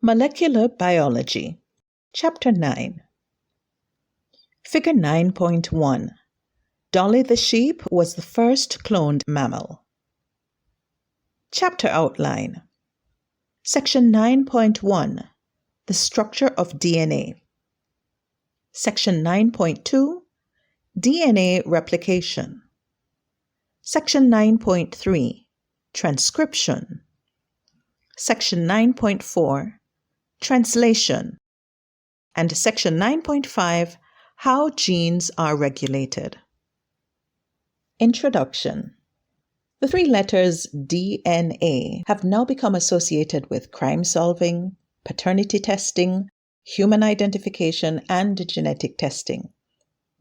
Molecular Biology, Chapter 9. Figure 9.1. Dolly the sheep was the first cloned mammal. Chapter Outline. Section 9.1. The Structure of DNA. Section 9.2. DNA Replication. Section 9.3. Transcription. Section 9.4. Translation, and Section 9.5, How Genes Are Regulated. Introduction. The three letters DNA have now become associated with crime solving, paternity testing, human identification, and genetic testing.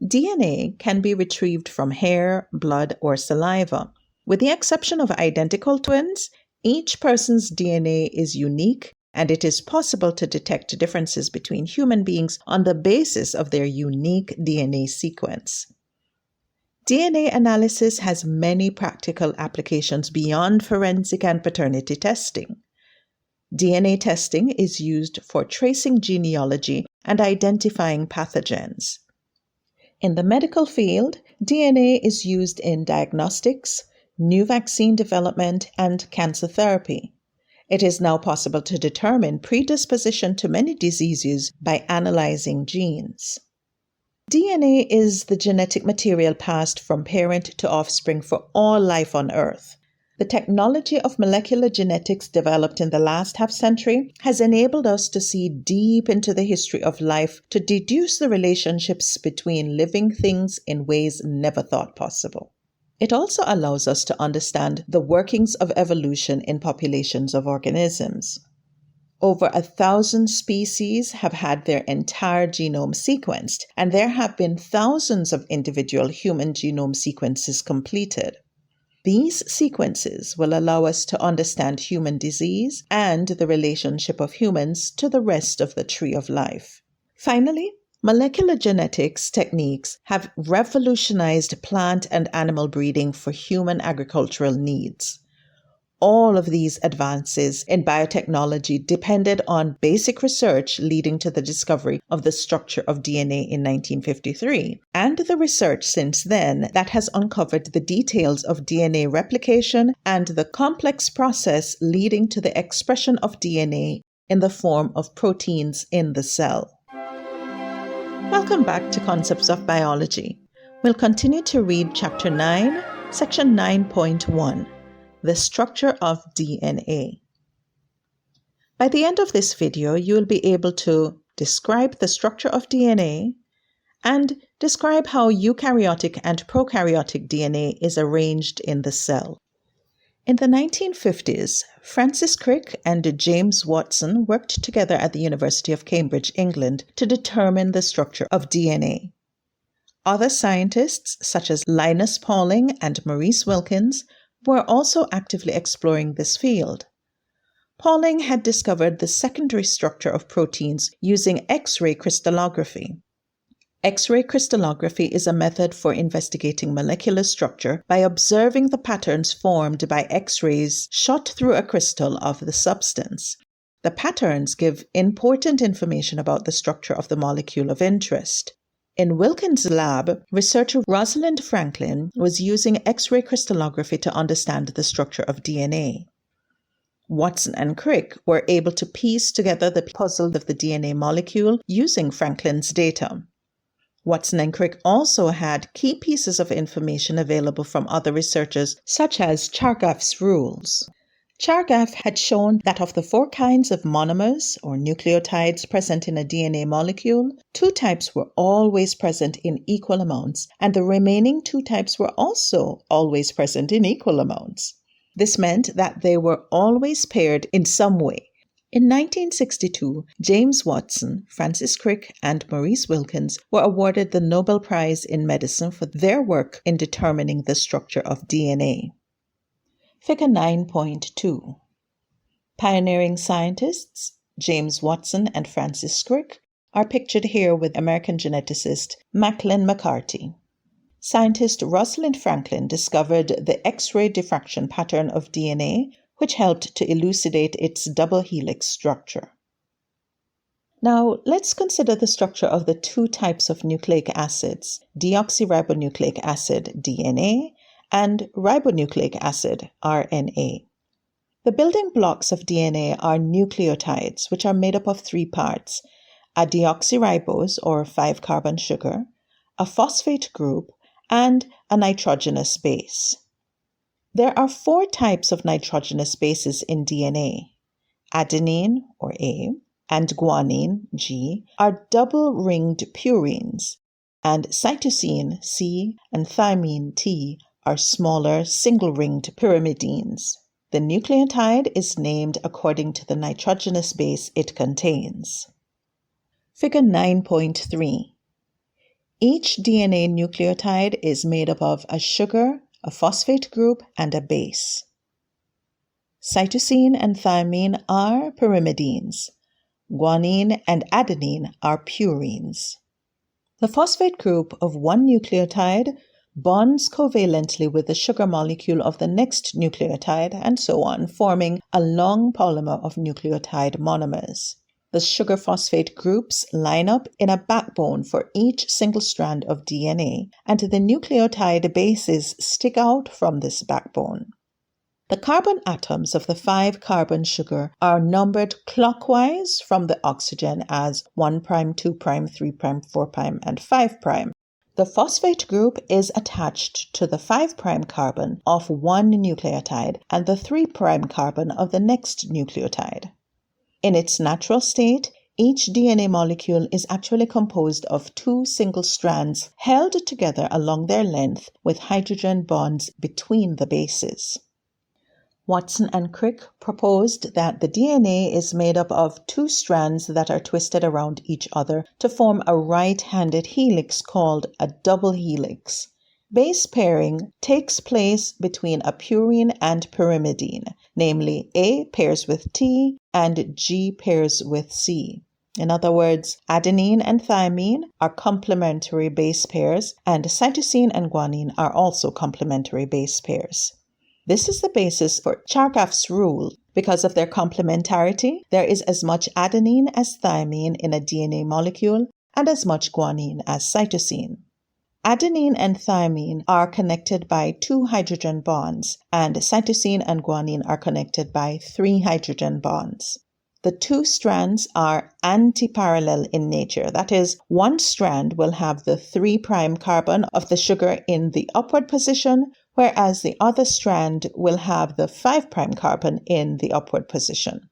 DNA can be retrieved from hair, blood, or saliva. With the exception of identical twins, each person's DNA is unique, and it is possible to detect differences between human beings on the basis of their unique DNA sequence. DNA analysis has many practical applications beyond forensic and paternity testing. DNA testing is used for tracing genealogy and identifying pathogens. In the medical field, DNA is used in diagnostics, new vaccine development, and cancer therapy. It is now possible to determine predisposition to many diseases by analyzing genes. DNA is the genetic material passed from parent to offspring for all life on Earth. The technology of molecular genetics developed in the last half-century has enabled us to see deep into the history of life to deduce the relationships between living things in ways never thought possible. It also allows us to understand the workings of evolution in populations of organisms. Over 1,000 species have had their entire genome sequenced, and there have been thousands of individual human genome sequences completed. These sequences will allow us to understand human disease and the relationship of humans to the rest of the tree of life. Finally, molecular genetics techniques have revolutionized plant and animal breeding for human agricultural needs. All of these advances in biotechnology depended on basic research leading to the discovery of the structure of DNA in 1953, and the research since then that has uncovered the details of DNA replication and the complex process leading to the expression of DNA in the form of proteins in the cell. Welcome back to Concepts of Biology. We'll continue to read Chapter 9, Section 9.1, The Structure of DNA. By the end of this video, you will be able to describe the structure of DNA and describe how eukaryotic and prokaryotic DNA is arranged in the cell. In the 1950s, Francis Crick and James Watson worked together at the University of Cambridge, England, to determine the structure of DNA. Other scientists, such as Linus Pauling and Maurice Wilkins, were also actively exploring this field. Pauling had discovered the secondary structure of proteins using X-ray crystallography. X-ray crystallography is a method for investigating molecular structure by observing the patterns formed by X-rays shot through a crystal of the substance. The patterns give important information about the structure of the molecule of interest. In Wilkins' lab, researcher Rosalind was using X-ray crystallography to understand the structure of DNA. Watson and Crick were able to piece together the puzzle of the DNA molecule using Franklin's data. Watson and Crick also had key pieces of information available from other researchers, such as Chargaff's rules. Chargaff had shown that of the 4 kinds of monomers, or nucleotides, present in a DNA molecule, 2 types were always present in equal amounts, and the remaining 2 types were also always present in equal amounts. This meant that they were always paired in some way. In 1962, James Watson, Francis Crick, and Maurice Wilkins were awarded the Nobel Prize in Medicine for their work in determining the structure of DNA. Figure 9.2. Pioneering scientists, James Watson and Francis Crick, are pictured here with American geneticist Macklin McCarthy. Scientist Rosalind Franklin discovered the X-ray diffraction pattern of DNA, which helped to elucidate its double helix structure. Now, let's consider the structure of the two types of nucleic acids, deoxyribonucleic acid, DNA, and ribonucleic acid, RNA. The building blocks of DNA are nucleotides, which are made up of three parts: a deoxyribose, or 5-carbon sugar, a phosphate group, and a nitrogenous base. There are 4 types of nitrogenous bases in DNA. Adenine, or A, and guanine, G, are double-ringed purines, and cytosine, C, and thymine, T, are smaller single-ringed pyrimidines. The nucleotide is named according to the nitrogenous base it contains. Figure 9.3. Each DNA nucleotide is made up of a sugar, a phosphate group, and a base. Cytosine and thymine are pyrimidines. Guanine and adenine are purines. The phosphate group of one nucleotide bonds covalently with the sugar molecule of the next nucleotide, and so on, forming a long polymer of nucleotide monomers. The sugar-phosphate groups line up in a backbone for each single strand of DNA, and the nucleotide bases stick out from this backbone. The carbon atoms of the 5-carbon sugar are numbered clockwise from the oxygen as 1', 2', 3', 4', and 5'. The phosphate group is attached to the 5' carbon of one nucleotide and the 3' carbon of the next nucleotide. In its natural state, each DNA molecule is actually composed of 2 single strands held together along their length with hydrogen bonds between the bases. Watson and Crick proposed that the DNA is made up of 2 strands that are twisted around each other to form a right-handed helix called a double helix. Base pairing takes place between a purine and pyrimidine, namely A pairs with T and G pairs with C. In other words, adenine and thymine are complementary base pairs, and cytosine and guanine are also complementary base pairs. This is the basis for Chargaff's rule. Because of their complementarity, there is as much adenine as thymine in a DNA molecule and as much guanine as cytosine. Adenine and thymine are connected by 2 hydrogen bonds, and cytosine and guanine are connected by 3 hydrogen bonds. The 2 strands are antiparallel in nature. That is, one strand will have the 3' carbon of the sugar in the upward position, whereas the other strand will have the 5' carbon in the upward position.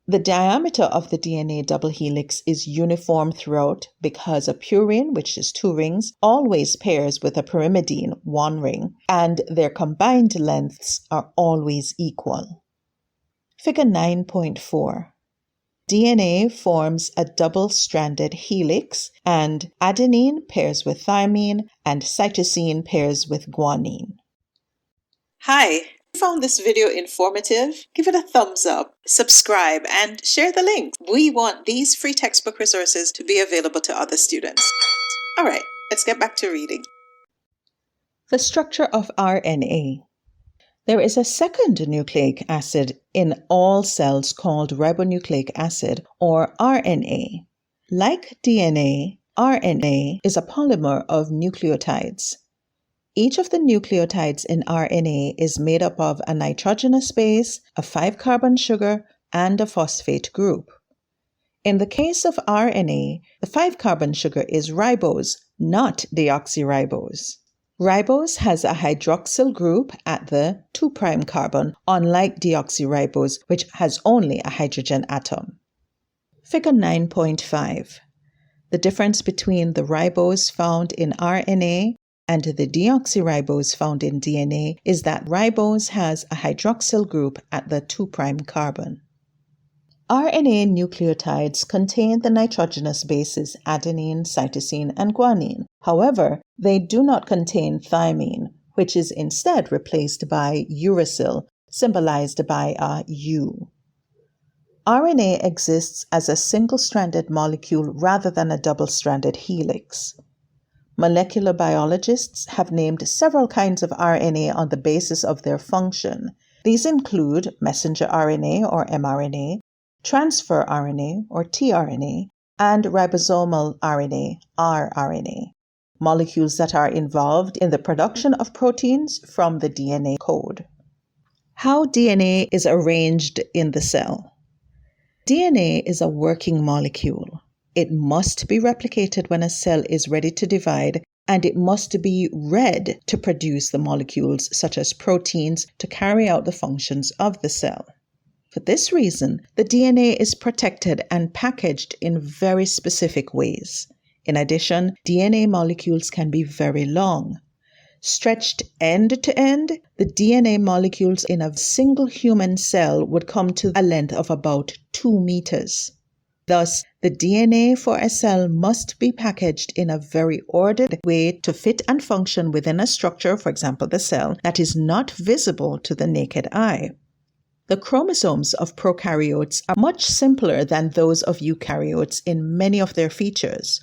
The diameter of the DNA double helix is uniform throughout because a purine, which is 2 rings, always pairs with a pyrimidine, 1 ring, and their combined lengths are always equal. Figure 9.4. DNA forms a double-stranded helix, and adenine pairs with thymine, and cytosine pairs with guanine. Hi! If you found this video informative, give it a thumbs up, subscribe, and share the link. We want these free textbook resources to be available to other students. All right, let's get back to reading. The structure of RNA. There is a second nucleic acid in all cells called ribonucleic acid, or RNA. Like DNA, RNA is a polymer of nucleotides. Each of the nucleotides in RNA is made up of a nitrogenous base, a 5-carbon sugar, and a phosphate group. In the case of RNA, the 5-carbon sugar is ribose, not deoxyribose. Ribose has a hydroxyl group at the 2' carbon, unlike deoxyribose, which has only a hydrogen atom. Figure 9.5. The difference between the ribose found in RNA and the deoxyribose found in DNA is that ribose has a hydroxyl group at the 2' carbon. RNA nucleotides contain the nitrogenous bases adenine, cytosine, and guanine. However, they do not contain thymine, which is instead replaced by uracil, symbolized by a U. RNA exists as a single-stranded molecule rather than a double-stranded helix. Molecular biologists have named several kinds of RNA on the basis of their function. These include messenger RNA or mRNA, transfer RNA or tRNA, and ribosomal RNA, rRNA, molecules that are involved in the production of proteins from the DNA code. How DNA is arranged in the cell. DNA is a working molecule. It must be replicated when a cell is ready to divide, and it must be read to produce the molecules such as proteins to carry out the functions of the cell. For this reason, the DNA is protected and packaged in very specific ways. In addition, DNA molecules can be very long. Stretched end to end, the DNA molecules in a single human cell would come to a length of about 2 meters. Thus, the DNA for a cell must be packaged in a very ordered way to fit and function within a structure, for example the cell, that is not visible to the naked eye. The chromosomes of prokaryotes are much simpler than those of eukaryotes in many of their features.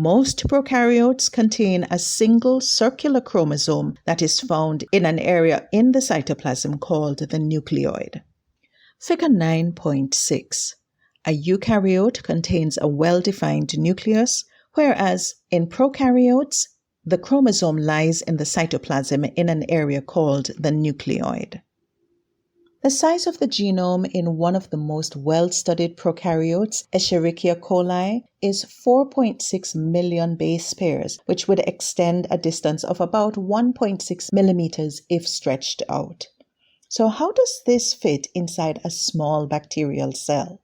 Most prokaryotes contain a single circular chromosome that is found in an area in the cytoplasm called the nucleoid. Figure 9.6. A eukaryote contains a well-defined nucleus, whereas in prokaryotes, the chromosome lies in the cytoplasm in an area called the nucleoid. The size of the genome in one of the most well-studied prokaryotes, Escherichia coli, is 4.6 million base pairs, which would extend a distance of about 1.6 millimeters if stretched out. So how does this fit inside a small bacterial cell?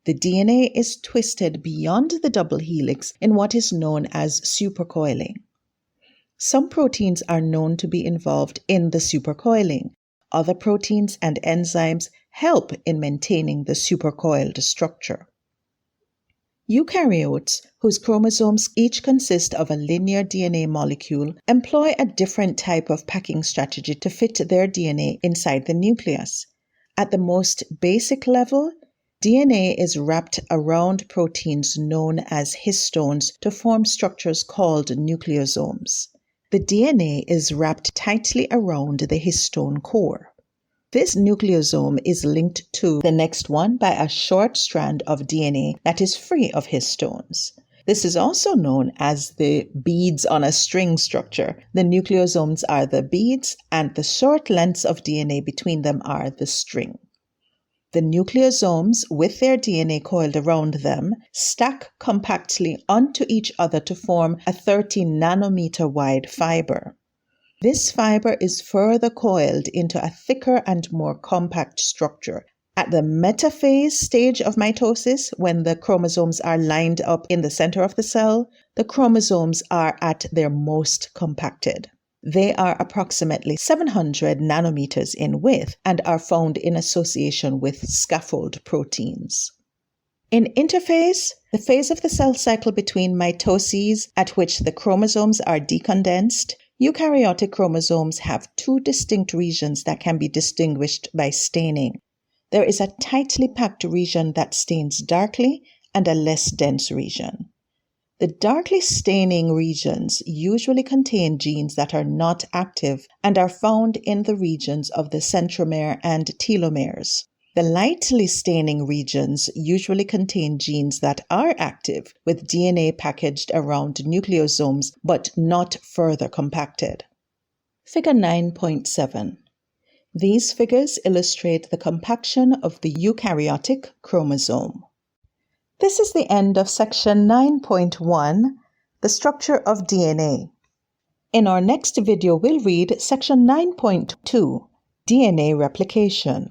The DNA is twisted beyond the double helix in what is known as supercoiling. Some proteins are known to be involved in the supercoiling. Other proteins and enzymes help in maintaining the supercoiled structure. Eukaryotes, whose chromosomes each consist of a linear DNA molecule, employ a different type of packing strategy to fit their DNA inside the nucleus. At the most basic level, DNA is wrapped around proteins known as histones to form structures called nucleosomes. The DNA is wrapped tightly around the histone core. This nucleosome is linked to the next one by a short strand of DNA that is free of histones. This is also known as the beads on a string structure. The nucleosomes are the beads, and the short lengths of DNA between them are the string. The nucleosomes, with their DNA coiled around them, stack compactly onto each other to form a 30 nanometer wide fiber. This fiber is further coiled into a thicker and more compact structure. At the metaphase stage of mitosis, when the chromosomes are lined up in the center of the cell, the chromosomes are at their most compacted. They are approximately 700 nanometers in width and are found in association with scaffold proteins. In interphase, the phase of the cell cycle between mitoses at which the chromosomes are decondensed, eukaryotic chromosomes have 2 distinct regions that can be distinguished by staining. There is a tightly packed region that stains darkly and a less dense region. The darkly staining regions usually contain genes that are not active and are found in the regions of the centromere and telomeres. The lightly staining regions usually contain genes that are active, with DNA packaged around nucleosomes but not further compacted. Figure 9.7. These figures illustrate the compaction of the eukaryotic chromosome. This is the end of section 9.1, the structure of DNA. In our next video, we'll read section 9.2, DNA replication.